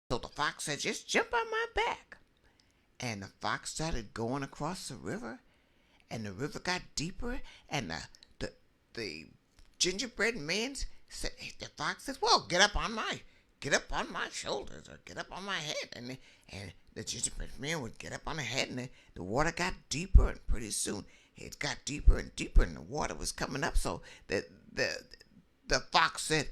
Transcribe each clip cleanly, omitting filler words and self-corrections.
So the fox said, just jump on my back. And the fox started going across the river, and the river got deeper, and the gingerbread man said, the fox says, well, get up on my shoulders, or get up on my head. And the gingerbread man would get up on the head, and the water got deeper, and pretty soon it got deeper and deeper, and the water was coming up. So the fox said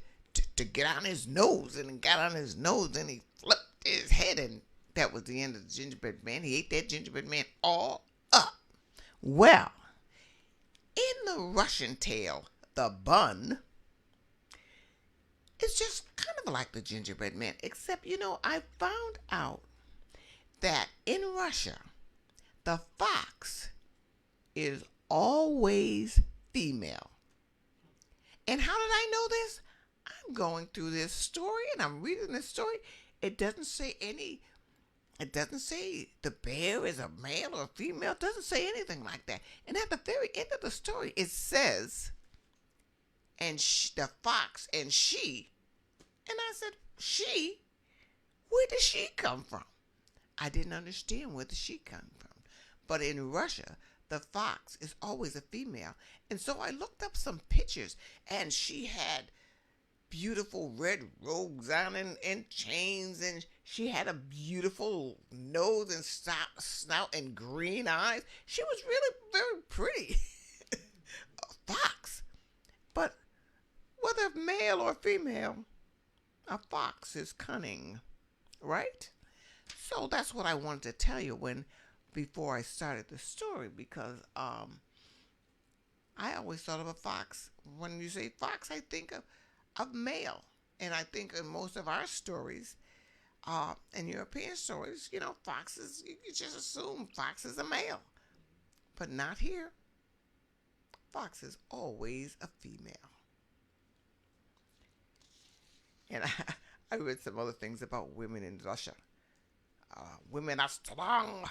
to get on his nose, and he got on his nose, and he flipped his head, and that was the end of the gingerbread man. He ate that gingerbread man all up. Well, in the Russian tale, the bun, it's just kind of like the gingerbread man, except, I found out that in Russia, the fox is always female. And how did I know this? I'm going through this story and I'm reading this story. It doesn't say the bear is a male or a female. It doesn't say anything like that. And at the very end of the story, it says, the fox and she. And I said, she? Where did she come from? I didn't understand where the she come from. But in Russia, the fox is always a female. And so I looked up some pictures, and she had beautiful red robes on and chains, and she had a beautiful nose and snout and green eyes. She was really very pretty. A fox. But whether male or female, a fox is cunning, right? So that's what I wanted to tell you before I started the story, because I always thought of a fox. When you say fox, I think of male. And I think in most of our stories, in European stories, foxes, you just assume fox is a male. But not here. Fox is always a female. And I read some other things about women in Russia. Women are strong.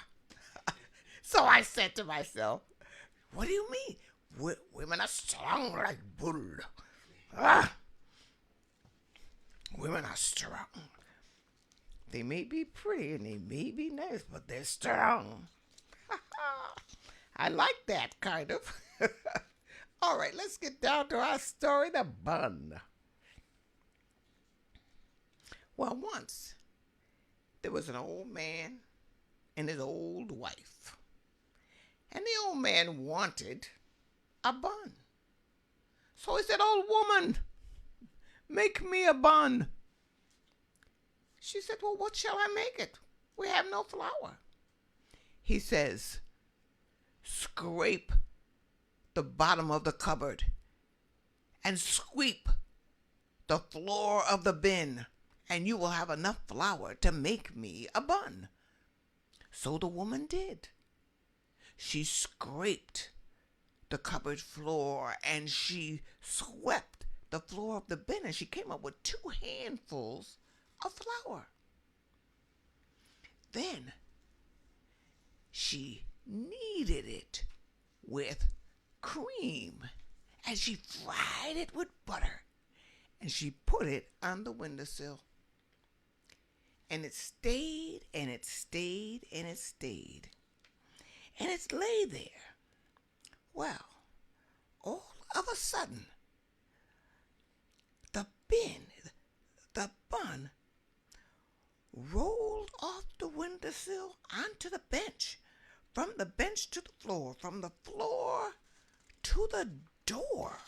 So I said to myself, what do you mean? Women are strong like bull. Women are strong. They may be pretty and they may be nice, but they're strong. I like that, kind of. All right, let's get down to our story, the bun. Well, once there was an old man and his old wife. And the old man wanted a bun. So he said, old woman, make me a bun. She said, well, what shall I make it? We have no flour. He says, scrape the bottom of the cupboard and sweep the floor of the bin, and you will have enough flour to make me a bun. So the woman did. She scraped the cupboard floor and she swept the floor of the bin, and she came up with 2 handfuls of flour. Then she kneaded it with cream, and she fried it with butter, and she put it on the windowsill. And it stayed, and it stayed, and it stayed. And it lay there. Well, all of a sudden, the bun, rolled off the windowsill onto the bench, from the bench to the floor, from the floor to the door.